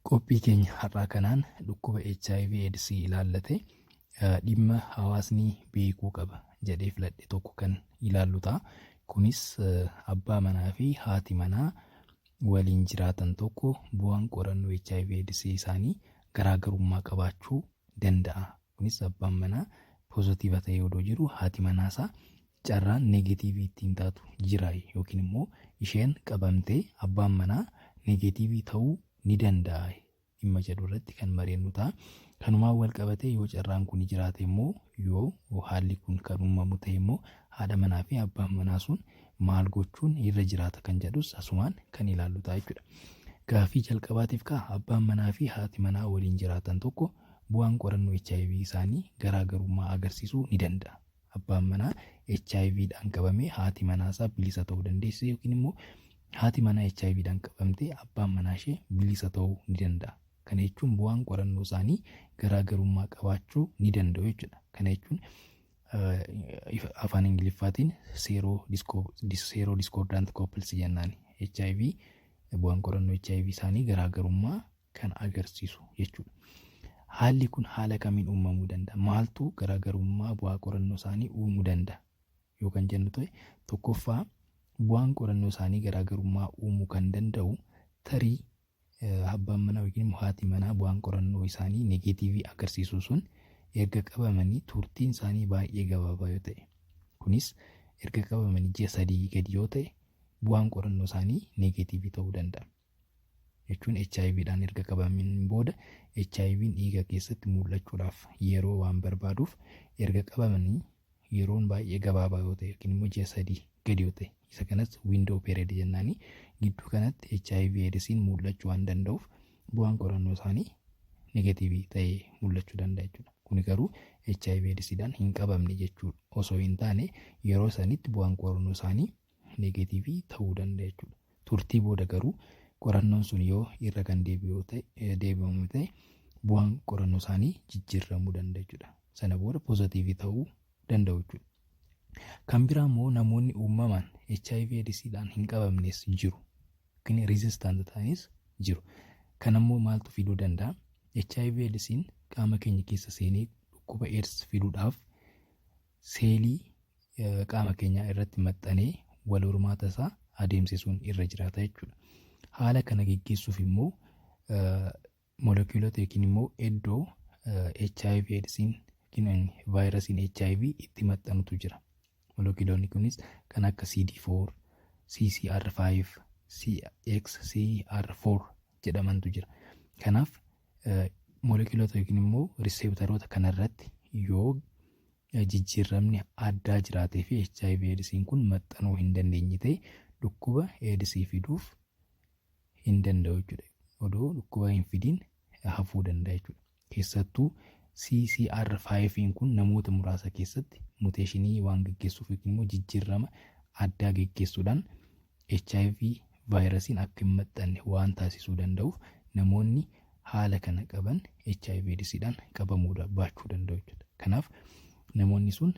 Qophii keenya har'aa kanaan dhukkuba HIV AIDS ilaallate dhimma hawaasni beekuu qaba jedhee filadhe tokko kan ilaallu ta'a. Kunis abbaa manaa fi haati manaa waliin jiraatan tokko bu'aan qorannoo HIV AIDS isaanii garaagarummaa qabaachuu danda'a. Kunis abbaan manaa poozitiiva ta'ee odoo jiru haati manaasaa carraan neegatiivii ittiin taatu jira yookiin immoo isheen qabamtee abbaan manaa neegatiivii ta'uu ni danda'a. Dhimma jedhu irratti kan mari'annu ta'a. Kanumaan wal qabatee yoo carraan kun jiraate immoo yoo haalli kun kan uumamu ta'e immoo haadha manaa fi abbaan manaa sun maal gochuun irra jiraata kan jedhus asumaan kan ilaallu ta'a jechuudha. Gaaffii jalqabaatiif abbaan manaa fi haati manaa waliin jiraatan tokko bu'aan qorannoo HIV isaanii garaagarummaa agarsiisuu ni danda'a. Abbaan manaa HIVdhaan qabamee haati manaasaa bilisa ta'uu dandeessi yookiin immoo haati manaa HIVdhaan qabamtee abbaan manaa ishee bilisa ta'uu ni danda'a. Kana jechuun bu'aan qorannoo isaanii garaagarummaa qabaachuu ni danda'u jechuudha. Kana jechuun afaan Ingiliffaatiin seeroo diskoordaant koppils jennaan HIV bu'aan qorannoo HIV isaanii garaagarummaa kan agarsiisu jechuudha. Haalli kun haala kamiin uumamuu danda'a? Maaltu garaagarummaa bu'aa qorannoo isaanii uumuu danda'a? Yoo kan jennu ta'e tokkoffaa bu'aan qorannoo isaanii garaagarummaa uumuu kan danda'u tarii abbaan manaa yookiin haati manaa bu'aan qorannoo isaanii neegatiivii agarsiisu sun erga qabamanii turtiin isaanii baay'ee gabaabaa yoo ta'e, kunis erga qabamanii ji'a 3 gadi yoo ta'e bu'aan qorannoo isaanii neegatiivii ta'uu danda'a. Jechuun HIVdhaan erga qabamanii booda HIVn dhiiga keessatti mul'achuudhaaf yeroo waan barbaaduuf erga qabamanii yeroon baay'ee gabaabaa yoo ta'e yookiin immoo ji'a 3 gadi yoo ta'e isa kanas window period jennaani gidduu kanatti HIV AIDSiin mul'achuu waan danda'uuf bu'aan qorannoo isaanii negatiivii ta'ee mul'achuu danda'a jechuudha. Kuni garuu HIV AIDSiidhaan hin qabamne jechuudha. Osoo hin taane yeroo sanitti bu'aan qorannoo isaanii negatiivii ta'uu danda'a jechuudha. Turtii booda garuu qorannoon sun yoo irra kan deebi'amu ta'e bu'aan qorannoo isaanii jijjiiramuu danda'a jechuudha. Sana booda poozitiivii ta'uu danda'u jechuudha. Kan biraa immoo namoonni uumamaan HIV AIDSiidhaan hin qabamnes jiru. Yookiin resistant ta'anis jiru. Kana immoo maaltu fiduu danda'a? HIV AIDSiin qaama keenya keessa seenee dhukkuba AIDS fiduudhaaf seelii qaama keenyaa irratti maxxanee wal hormaata isaa adeemsisuun irra jiraata jechuudha. Haala kana geggeessuuf immoo molekiilota yookiin immoo iddoo HIV AIDSiin yookiin vaayirasiin HIV itti maxxanutu jira. Molekiilonni kunis kan akka CD4, CCR5, CXCR4 jedhamantu jira. Kanaaf molekiilota yookiin immoo riseeptaroota kanarratti yoo jijjiiramni addaa jiraatee fi HIV AIDSiin kun maxxanuu hin dandeenye ta'e dhukkuba AIDSii fiduuf hin danda'u jechuudha. Odoo dhukkuba hin fidiin hafuu danda'a jechuudha. Keessattuu CCR5 kun namoota muraasa keessatti muteeshinii waan geggeessuuf yookiin immoo jijjiirama addaa geggeessuudhaan HIV vaayirasiin akka hin maxxanne waan taasisuu danda'uuf namoonni haala kana qaban HIV AIDSiidhaan qabamuu baachuu danda'u jechuudha. Kanaaf namoonni sun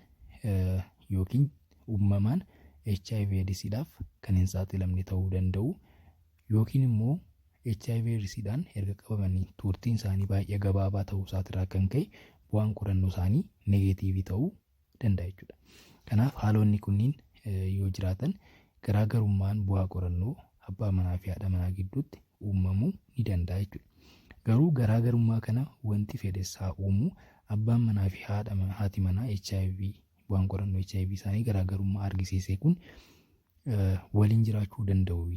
yookiin uumamaan HIV AIDSiidhaaf kan hin saaxilamne ta'uu danda'u yookiin immoo HIV AIDSiidhaan erga qabamanii turtiin isaanii baay'ee gabaabaa ta'uu isaatirraa kan ka'e bu'aan qorannoo isaanii neegatiivii ta'uu danda'a jechuudha. Kanaaf haalonni kunniin yoo jiraatan garaagarummaan bu'aa qorannoo abbaa manaa fi haadha manaa gidduutti uumamuu ni danda'a jechuudha. Garuu garaagarummaa kana wanti fedhessaa uumuu abbaan manaa fi haati manaa HIV bu'aan qorannoo HIV isaanii garaagarummaa argisiisee kun waliin jiraachuu danda'u.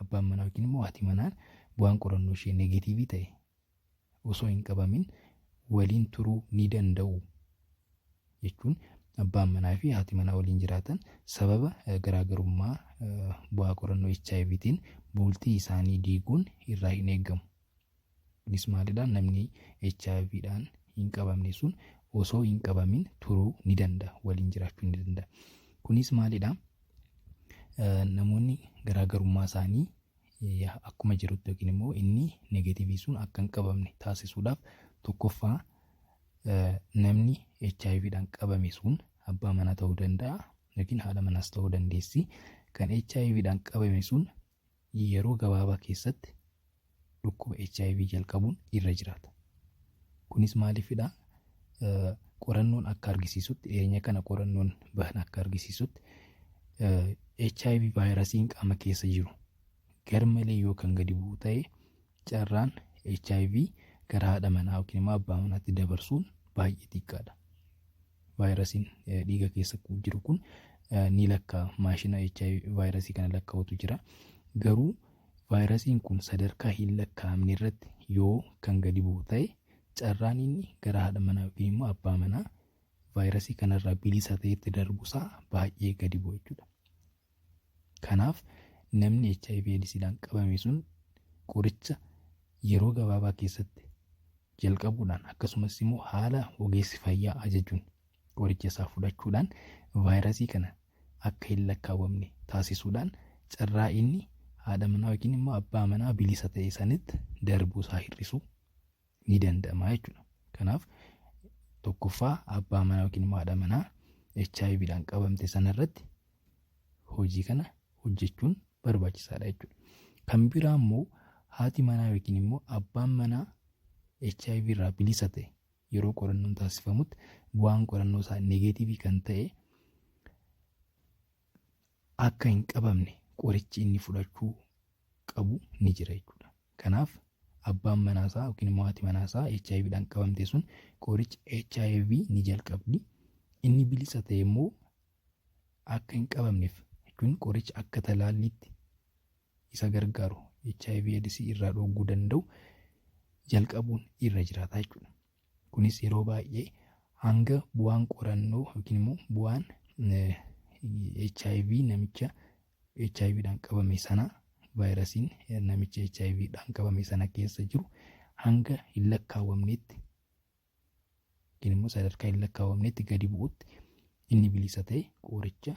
Abbaan manaa yookiin immoo haati manaan bu'aan qorannoo ishee neegatiivii ta'e osoo hin qabamin waliin turuu ni danda'u jechuun abbaan manaa fi haati manaa waliin jiraatan sababa garaagarummaa bu'aa qorannoo HIVtiin bultii isaanii diiguun irraa hin eegamu. Kunis maalidhaan namni HIVdhaan hin qabamne sun osoo hin qabamin turuu ni danda'a, waliin jiraachuu ni danda'a. Kunis maalidhaan namoonni garaagarummaa isaanii akkuma jirutti yookiin immoo inni neegatiivii sun akka hin qabamne taasisuudhaaf tokkoffaa namni HIVdhaan qabame sun abbaa manaa ta'uu danda'a yookiin haadha manaas ta'uu dandeessi. Kan HIVdhaan qabame sun yeroo gabaabaa keessatti dhukkuba HIV jalqabuun irra jiraata. Kunis maaliifidha? Qorannoon akka argisiisutti dhiyeenya kana qorannoon bahan akka argisiisutti HIV vaayirasiin qaama keessa jiru garmalee yoo kan gadi bu'u ta'e carraan HIV gara haadha manaa yookiin immoo abbaa manaatti dabarsuun baay'ee xiqqaadha. Vaayirasiin dhiiga keessa jiru kun ni lakkaa maashina HIV vaayirasii kana lakkaa'utu jira. Garuu vaayirasiin kun sadarkaa hin lakkaa'amne irratti yoo kan gadi bu'u ta'e carraan inni gara haadha manaa yookiin immoo abbaa manaa vaayirasii kanarraa bilisa ta'etti darbuusaa baay'ee gadi bu'a jechuudha. Kanaaf namni HIV AIDSdhaan qabame sun qoricha yeroo gabaabaa keessatti jalqabuudhaan akkasumas immoo haala ogeessi fayyaa ajajuun qoricha isaa fudhachuudhaan vaayirasii kana akka hin lakkaawwamne taasisuudhaan carraa inni haadha manaa yookiin immoo abbaa manaa bilisa ta'e sanitti darbuusaa hir'isuu ni danda'ama jechuudha. Kanaaf tokkoffaa abbaa manaa yookiin immoo haadha manaa HIVdhaan qabamte sanarratti hojii kana hojjechuun barbaachisaadha jechuudha. Kan biraa immoo haati manaa yookiin immoo abbaan manaa HIV irraa bilisa ta'e yeroo qorannoon taasifamutti bu'aan qorannoo isaa negeetiivii kan ta'e akka hin qabamne qorichi inni fudhachuu qabu ni jira jechuudha. Kanaaf abbaan manaasaa yookiin immoo haati manaasaa HIVdhaan qabamte sun qoricha HIV ni jalqabdi. Inni bilisa ta'e immoo akka hin qabamneef jechuun qoricha akka talaalliitti isa gargaaru HIV AIDS irraa dhooguu danda'u jalqabuun irra jiraata jechuudha. Kunis yeroo baay'ee hanga bu'aan qorannoo yookiin immoo bu'aan HIV namicha HIVdhaan qabame sana vaayirasiin namicha HIVdhaan qabame sana keessa jiru hanga hin lakkaawwamnetti yookiin immoo sadarkaa hin lakkaawwamnetti gadi bu'utti inni bilisa ta'e qoricha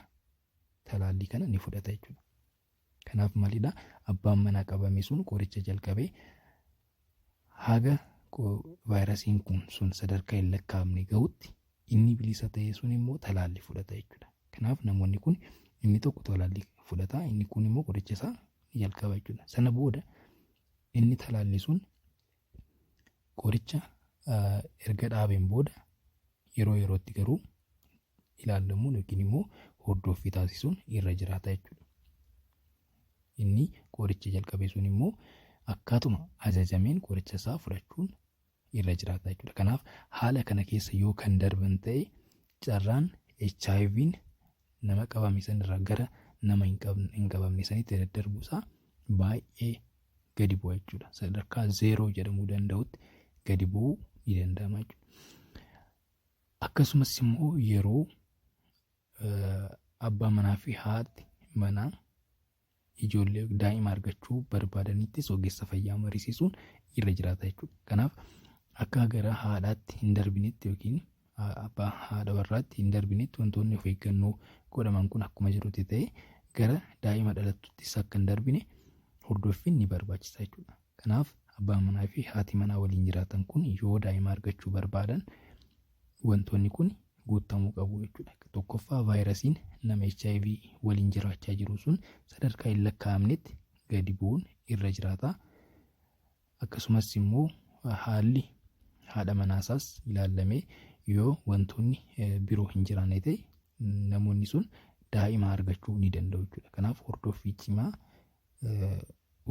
talaallii kana ni fudhata jechuudha. Kanaaf maalidha abbaan manaa qabame sun qoricha jalqabee haga vaayirasiin kun sun sadarkaa hin lakkaa'amne gahutti inni bilisa ta'e sun immoo talaallii fudhata jechuudha. Kanaaf namoonni kun inni tokko talaallii fudhata inni kun immoo qoricha isaa ni jalqaba jechuudha. Sana booda inni talaallii sun qoricha erga dhaabeen booda yeroo yerootti garuu ilaallamuun yookiin immoo hordoffii taasisuun irra jiraata jechuudha. Inni qoricha jalqabee sun immoo akkaatuma ajajameen qoricha isaa fudhachuun irra jiraata jechuudha. Kanaaf haala kana keessa yoo kan darban ta'e carraan HIV'n nama qabame sanirraa gara nama hin qabamne sanitti daddarbuusaa baay'ee gadi bu'a jechuudha. Sadarkaa 0 jedhamuu danda'utti gadi bu'uu ni danda'ama jechuudha. Akkasumas immoo yeroo abbaa manaa fi haati manaa ijoollee daa'ima argachuu barbaadanittis ogeessa fayyaa mariisisuun irra jiraata jechuudha. Kanaaf akka gara haadhaatti hin darbinetti yookiin abbaa haadha warraatti hin darbinetti wantoonni of eeggannoo godhaman kun akkuma jirutti ta'e gara daa'ima dhalattuttis akka hin darbine hordoffiin ni barbaachisa jechuudha. Kanaaf abbaan manaa fi haati manaa waliin jiraatan kun yoo daa'ima argachuu barbaadan wantoonni kun guutamuu qabu jechuudha. Tokkoffaa vaayirasiin nama HIV waliin jiraachaa jiru sun sadarkaa hin lakkaa'amnetti gadi bu'uun irra jiraata. Akkasumas immoo haalli haadha manaasaas ilaallamee yoo wantoonni biroo hin jiraanne ta'e namoonni sun daa'ima argachuu ni danda'u jechuudha. Kanaaf hordoffii cimaa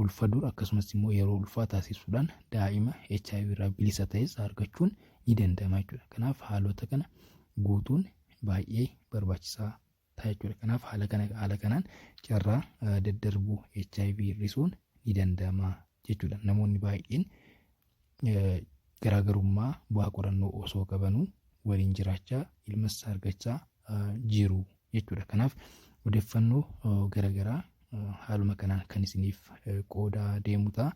ulfa dur akkasumas immoo yeroo ulfaa taasisuudhaan daa'ima HIV irraa bilisa ta'es argachuun ni danda'ama jechuudha. Kanaaf haalota kana guutuun baay'ee barbaachisaa ta'a jechuudha. Kanaaf haala kanaan carraa daddarbuu HIV hir'isuun ni danda'ama jechuudha. Namoonni baay'een garaagarummaa bu'aa qorannoo osoo qabanuu waliin jiraachaa ilmas argachaa jiru jechuudha. Kanaaf odeeffannoo garaagaraa haaluma kanaan kan isiniif qoodaa deemu ta'a.